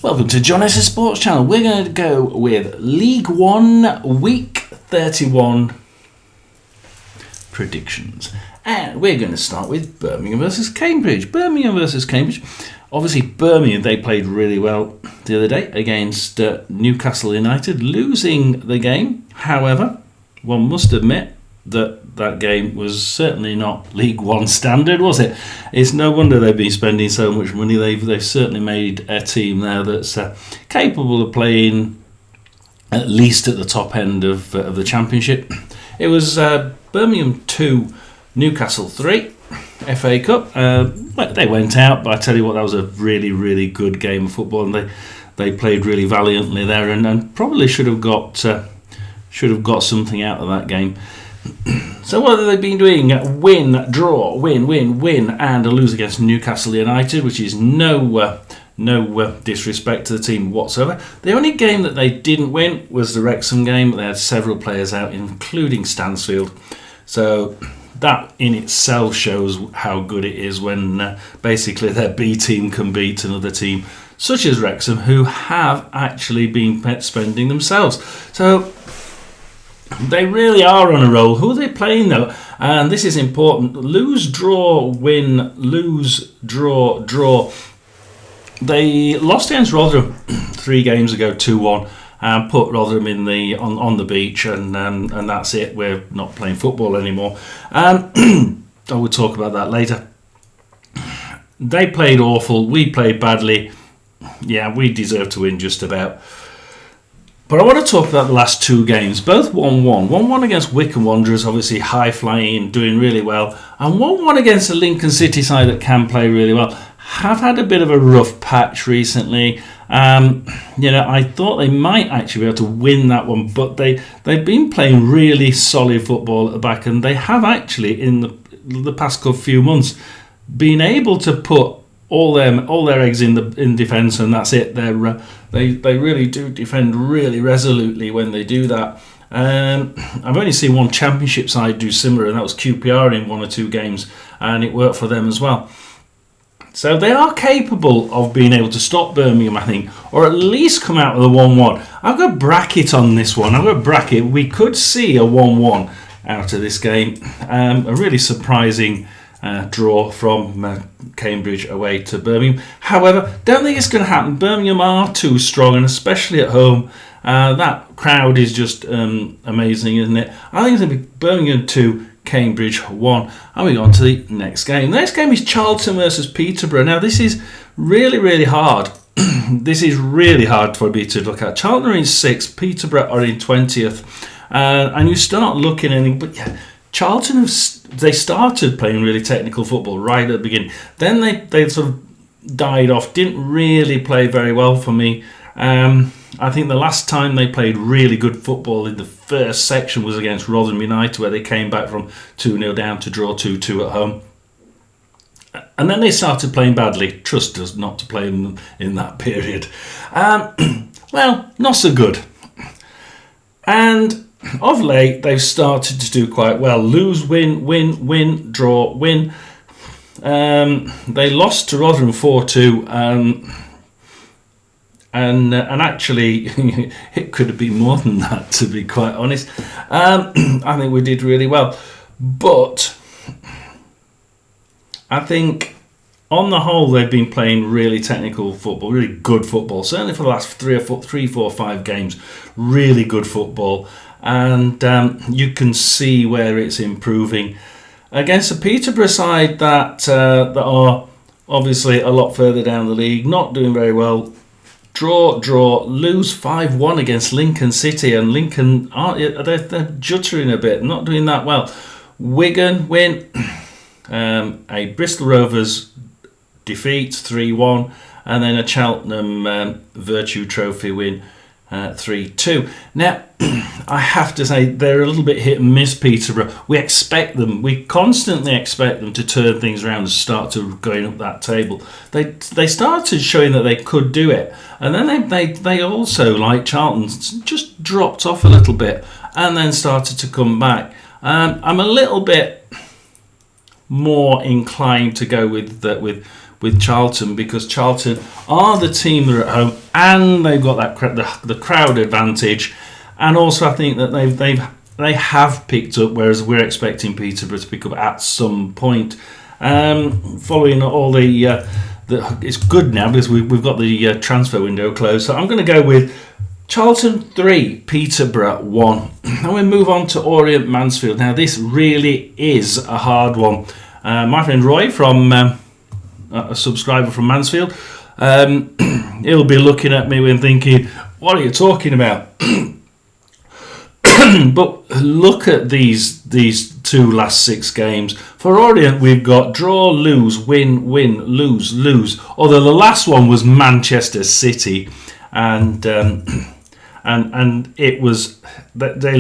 Welcome to John S Sports Channel. We're going to go with League One Week 31 predictions. And we're going to start with Birmingham versus Cambridge. Birmingham versus Cambridge. Obviously, Birmingham, they played really well the other day against Newcastle United, losing the game. However, one must admit that game was certainly not League One standard, was it? It's no wonder they've been spending so much money. They've certainly made a team there that's capable of playing at least at the top end of the Championship. It was Birmingham 2, Newcastle 3, FA Cup. They went out, but I tell you what, that was a really, really good game of football, and they played really valiantly there, and probably should have got something out of that game. So what have they been doing? Win, draw, win, and a lose against Newcastle United, which is no disrespect to the team whatsoever. The only game that they didn't win was the Wrexham game. They had several players out, including Stansfield. So that in itself shows how good it is when basically their B team can beat another team, such as Wrexham, who have actually been spending themselves. So they really are on a roll. Who are they playing though? And this is important. Lose, draw, win, lose, draw, draw. They lost against Rotherham 3 games ago, 2-1, and put Rotherham in on the beach, and that's it. We're not playing football anymore. I will talk about that later. They played awful. We played badly. Yeah, we deserve to win just about. But I want to talk about the last 2 games, both 1-1. 1-1 against Wycombe Wanderers, obviously high-flying, doing really well. And 1-1 against the Lincoln City side that can play really well. Have had a bit of a rough patch recently. I thought they might actually be able to win that one, but they've been playing really solid football at the back, and they have actually, in the past few months, been able to put all their eggs in defence, and that's it. They really do defend really resolutely when they do that. I've only seen one Championship side do similar, and that was QPR in 1 or 2 games, and it worked for them as well. So they are capable of being able to stop Birmingham, I think, or at least come out with a 1-1. I've got a bracket on this one. We could see a 1-1 out of this game. A really surprising draw from Cambridge away to Birmingham. However, don't think it's going to happen. Birmingham are too strong, and especially at home. That crowd is just amazing, isn't it? I think it's going to be Birmingham 2, Cambridge 1. And we go on to the next game. The next game is Charlton versus Peterborough. Now, this is really, really hard. This is really hard for me to look at. Charlton are in 6th, Peterborough are in 20th. And you start looking at it, but yeah, Charlton they started playing really technical football right at the beginning. Then they sort of died off, didn't really play very well for me. I think the last time they played really good football in the first section was against Rotherham United, where they came back from 2-0 down to draw 2-2 at home. And then they started playing badly. Trust us not to play them in that period. Well, not so good. And of late, they've started to do quite well. Lose, win, draw, win. They lost to Rotherham 4-2. And actually, it could have been more than that, to be quite honest. I think we did really well. But I think, on the whole, they've been playing really technical football, really good football. Certainly for the last 3, 4, 5 games, really good football. And you can see where it's improving. Against a Peterborough side that are obviously a lot further down the league, not doing very well. Draw, lose 5-1 against Lincoln City, and Lincoln they're juttering a bit, not doing that well. Wigan win, a Bristol Rovers defeat 3-1, and then a Cheltenham Virtue Trophy win 3-2. Now, I have to say they're a little bit hit and miss, Peterborough. We constantly expect them to turn things around and start to going up that table. They started showing that they could do it, and then they also, like Charlton, just dropped off a little bit and then started to come back. I'm a little bit more inclined to go with with Charlton, because Charlton are the team that are at home and they've got that the crowd advantage, and also I think that they have picked up, whereas we're expecting Peterborough to pick up at some point. Following all it's good now because we've got the transfer window closed, so I'm going to go with Charlton 3, Peterborough 1. And we move on to Orient Mansfield. Now this really is a hard one. My friend Roy, from a subscriber from Mansfield, he'll be looking at me and thinking, what are you talking about? But look at these two last 6 games. For Orient, we've got draw, lose, win, win, lose, lose. Although the last one was Manchester City, and it was that they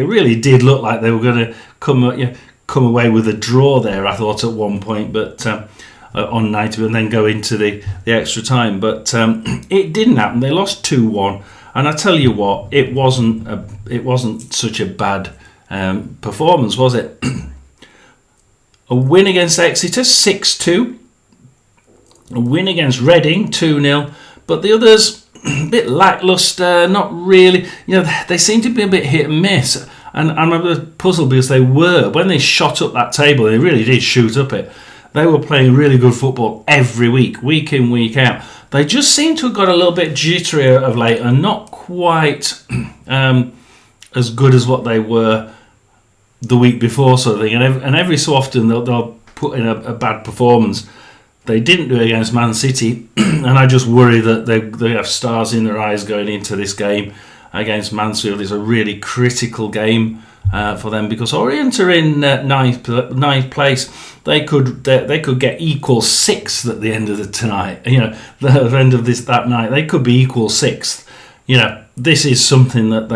really did look like they were going to come away with a draw there, I thought, at one point, but on 90, and then go into the extra time. But it didn't happen. They lost 2-1. And I tell you what, it wasn't such a bad performance, was it? A win against Exeter, 6-2. A win against Reading, 2-0. But the others, a bit lacklustre, not really. They seem to be a bit hit and miss. And I'm a bit puzzled because when they shot up that table, they really did shoot up it. They were playing really good football every week in, week out. They just seem to have got a little bit jittery of late and not quite as good as what they were the week before, sort of thing. And every so often they'll put in a bad performance. They didn't do it against Man City, and I just worry that they have stars in their eyes going into this game against Mansfield. It's a really critical game for them, because Orient are in ninth place. They could get equal 6th at the end of the end of that night. They could be equal 6th. This is something that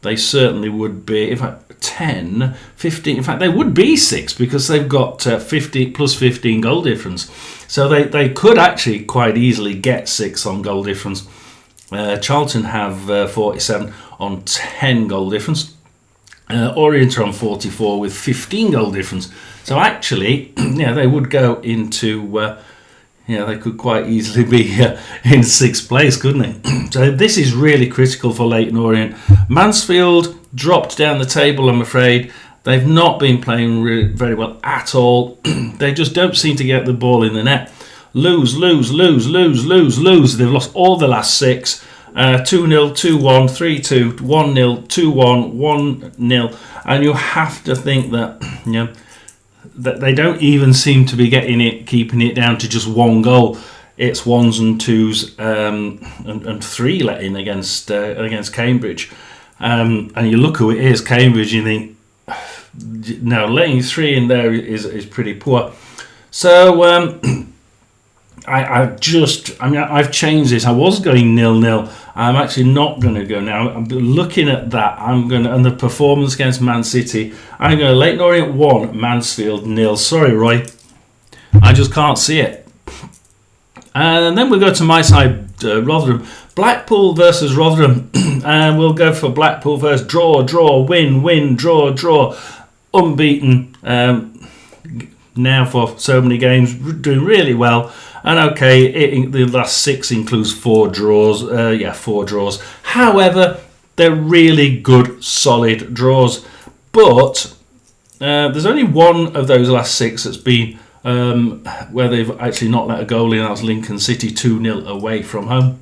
they certainly would be. In fact, 10, 15. In fact, they would be 6th because they've got 50 plus 15 goal difference. So they could actually quite easily get 6 on goal difference. Charlton have 47 on 10 goal difference. Orient are on 44 with 15 goal difference. So actually, they would go into, they could quite easily be in 6th place, couldn't they? So this is really critical for Leyton Orient. Mansfield dropped down the table, I'm afraid. They've not been playing really very well at all. They just don't seem to get the ball in the net. Lose. They've lost all the last 6. 2-0, 2-1, 3-2, 1-0, 2-1, 1-0, and you have to think that that they don't even seem to be keeping it down to just one goal. It's 1s and 2s and 3 let in against Cambridge, and you look who it is, Cambridge. You think no, letting 3 in there is pretty poor. So. I've changed this. I was going 0-0. I'm actually not going to go now. I'm looking at that. And the performance against Man City. I'm going to Leyton Orient 1, Mansfield 0. Sorry, Roy. I just can't see it. And then we'll go to my side, Rotherham. Blackpool versus Rotherham. And we'll go for Blackpool first. Draw, win, draw. Unbeaten now for so many games. Doing really well. And okay, the last 6 includes 4 draws. 4 draws. However, they're really good, solid draws. But there's only one of those last 6 that's been where they've actually not let a goal in. That was Lincoln City 2-0 away from home.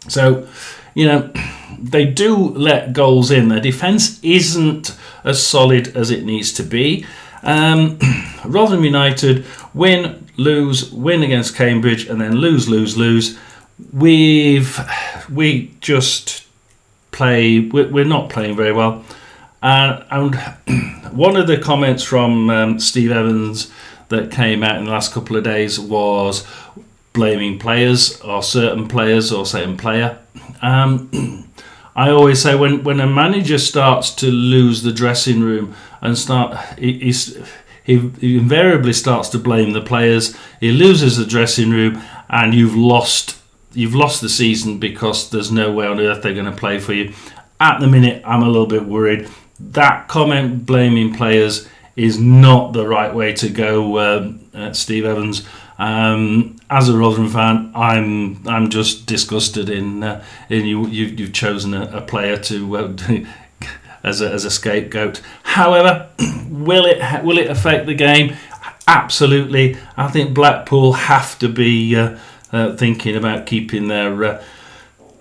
So, they do let goals in. Their defence isn't as solid as it needs to be. Rotherham United win against Cambridge, and then lose. We're not playing very well. And one of the comments from Steve Evans that came out in the last couple of days was blaming players or certain player. I always say when a manager starts to lose the dressing room and he invariably starts to blame the players. He loses the dressing room, and you've lost the season because there's no way on earth they're going to play for you. At the minute, I'm a little bit worried. That comment blaming players is not the right way to go, Steve Evans. As a Rotherham fan, I'm just disgusted in you've chosen a player to as a scapegoat. However, will it affect the game? Absolutely. I think Blackpool have to be thinking about keeping their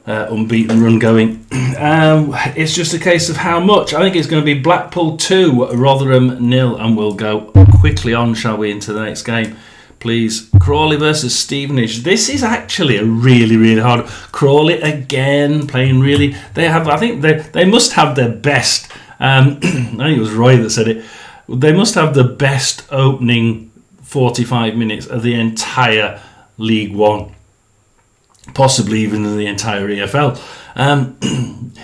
unbeaten run going. It's just a case of how much. I think it's going to be Blackpool 2, Rotherham 0, and we'll go quickly on, shall we, into the next game, please. Crawley versus Stevenage. This is actually a really, really hard. Crawley again playing really. I think they must have their best. I think it was Roy that said it. They must have the best opening 45 minutes of the entire League One, possibly even in the entire EFL.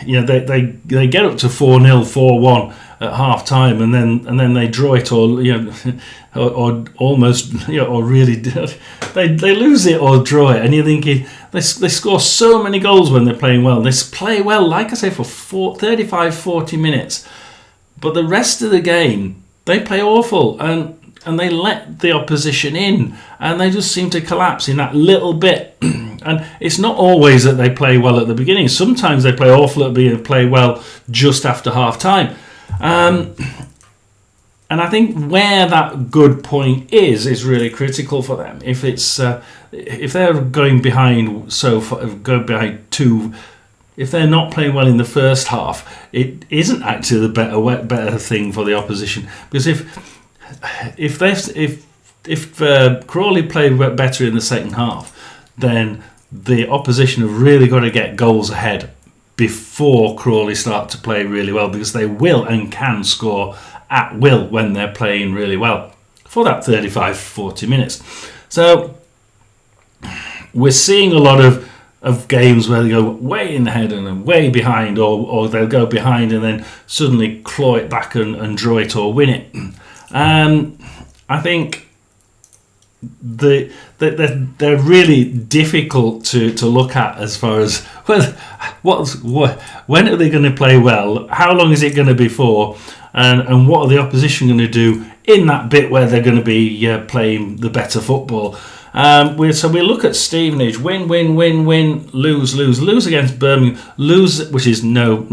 They get up to 4-0, 4-1 at half time, and then they draw it, or almost, or really they lose it or draw it, and you're thinking they score so many goals when they're playing well. They play well, like I say, for 35-40 minutes, but the rest of the game they play awful, and they let the opposition in, and they just seem to collapse in that little bit. And it's not always that they play well at the beginning. Sometimes they play awful at the beginning and play well just after half time. And I think where that good point is really critical for them. If they're going behind two. If they're not playing well in the first half, it isn't actually the better thing for the opposition, because if Crawley play better in the second half, then the opposition have really got to get goals ahead before Crawley start to play really well, because they will and can score at will when they're playing really well for that 35-40 minutes. So we're seeing a lot of games where they go way in ahead and then way behind, or they'll go behind and then suddenly claw it back and draw it or win it. I think they're really difficult to look at as far as when are they going to play well, how long is it going to be for, and what are the opposition going to do in that bit where they're going to be playing the better football. So we look at Stevenage: win, lose against Birmingham, lose, which is no.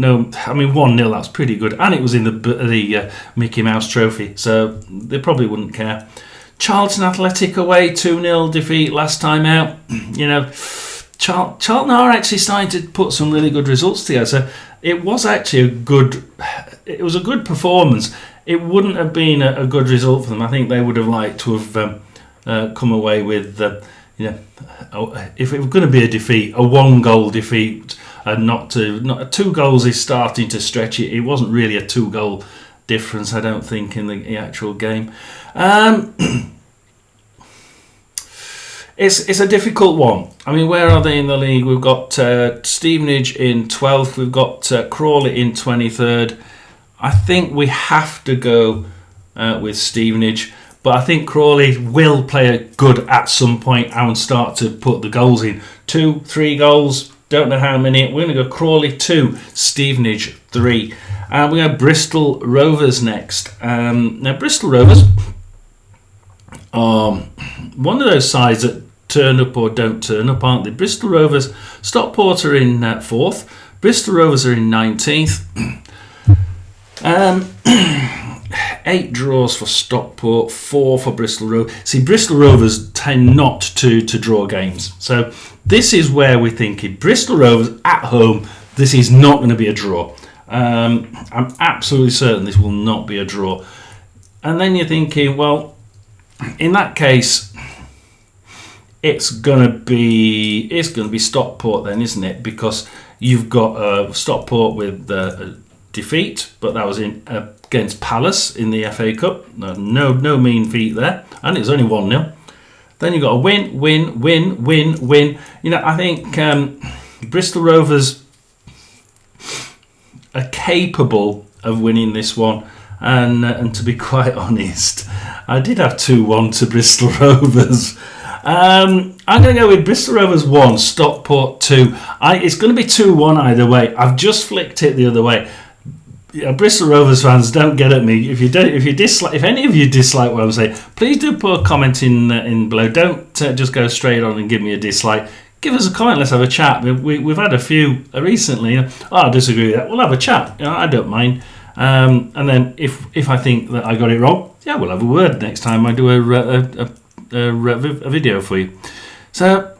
I mean 1-0, that's pretty good, and it was in the Mickey Mouse Trophy, so they probably wouldn't care. Charlton Athletic away, 2-0 defeat last time out. Charlton are actually starting to put some really good results together. So it was actually a good performance. It wouldn't have been a good result for them. I think they would have liked to have come away with, if it was going to be a defeat, a 1-goal defeat, and not 2 goals is starting to stretch it. It wasn't really a 2-goal difference, I don't think, in the actual game. It's a difficult one. I mean, where are they in the league? We've got Stevenage in 12th. We've got Crawley in 23rd. I think we have to go with Stevenage. But I think Crawley will play good at some point and start to put the goals in. 2-3 goals, don't know how many. We're going to go Crawley 2, Stevenage 3. We have Bristol Rovers next. Now, Bristol Rovers are one of those sides that turn up or don't turn up, aren't they? Bristol Rovers, Stockport are in 4th. Bristol Rovers are in 19th. 8 draws for Stockport, 4 for Bristol Rovers. See, Bristol Rovers tend not to draw games. So this is where we're thinking, Bristol Rovers at home, this is not going to be a draw. I'm absolutely certain this will not be a draw. And then you're thinking, well, in that case, it's going to be Stockport then, isn't it? Because you've got Stockport with a defeat, but that was against Palace in the FA Cup. No mean feat there, and it was only 1-0. Then you've got a win. I think Bristol Rovers are capable of winning this one, and to be quite honest, I did have 2-1 to Bristol Rovers. I'm going to go with Bristol Rovers 1, Stockport 2. It's going to be 2-1 either way. I've just flicked it the other way. Bristol Rovers fans, don't get at me. If any of you dislike what I'm saying, please do put a comment in below. Don't just go straight on and give me a dislike. Give us a comment. Let's have a chat. We've had a few recently. I disagree with that. We'll have a chat. I don't mind. And then if I think that I got it wrong, yeah, we'll have a word next time I do a video for you. So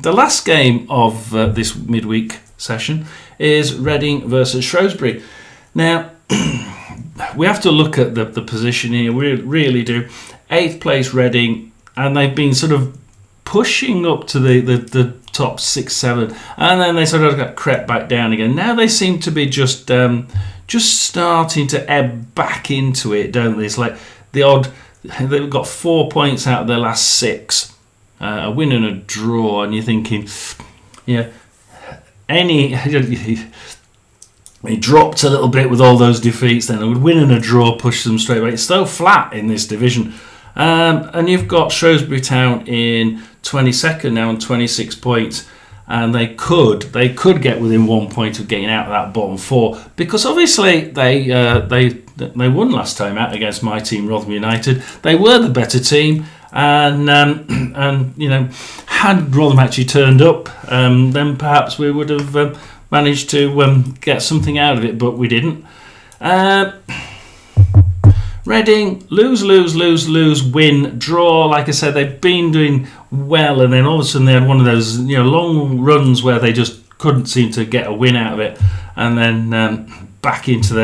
the last game of this midweek session is Reading versus Shrewsbury. Now, we have to look at the position here. We really do. 8th place Reading, and they've been sort of pushing up to the top 6, 7, and then they sort of got crept back down again. Now they seem to be just starting to ebb back into it, don't they? It's like they've got 4 points out of their last 6, a win and a draw, and you're thinking, yeah, they dropped a little bit with all those defeats, then a win and a draw pushed them straight back. It's so flat in this division. And you've got Shrewsbury Town in 22nd now on 26 points, and they could get within 1 point of getting out of that bottom 4, because obviously they won last time out against my team, Rotherham United. They were the better team, and had Rotherham actually turned up, then perhaps we would have managed to get something out of it, but we didn't. Reading, lose, win, draw. Like I said, they've been doing well, and then all of a sudden they had one of those long runs where they just couldn't seem to get a win out of it, and then back into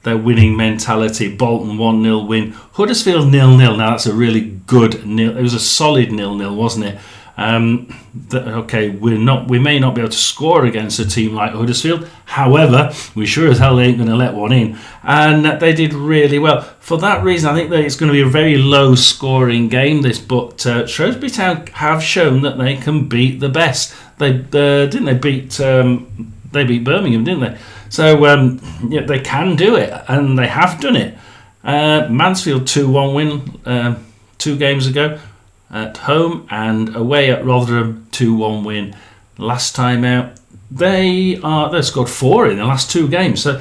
their winning mentality. Bolton 1-0 win, Huddersfield 0-0. Now that's a really good nil. It was a solid 0-0, wasn't it? Okay, we may not be able to score against a team like Huddersfield. However, we sure as hell ain't going to let one in, and they did really well. For that reason, I think that it's going to be a very low-scoring game. But Shrewsbury Town have shown that they can beat the best. They beat Birmingham, didn't they? So they can do it, and they have done it. Mansfield 2-1 win 2 games ago at home, and away at Rotherham 2-1 win last time out. They've scored 4 in the last 2 games. So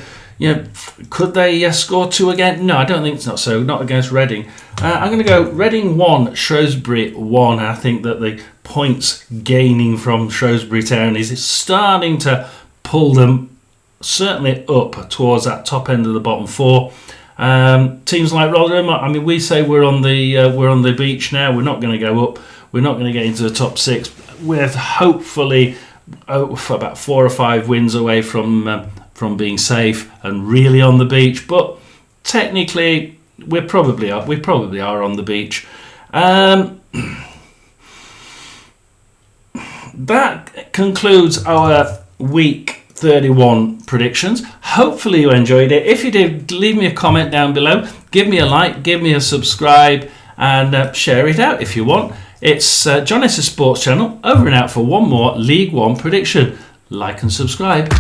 could they score 2 again? No, I don't think it's not so. Not against Reading. I'm going to go Reading 1, Shrewsbury 1. I think that the points gaining from Shrewsbury Town is starting to pull them certainly up towards that top end of the bottom 4. Teams like Rotherham, I mean, we say we're on the beach now. We're not going to go up. We're not going to get into the top 6. We're hopefully about 4 or 5 wins away from being safe and really on the beach. But technically, we probably are on the beach. That concludes our week 31 predictions. Hopefully you enjoyed it. If you did, leave me a comment down below. Give me a like, give me a subscribe, and share it out if you want. It's John S. Sports Channel, over and out for one more League One prediction. Like and subscribe.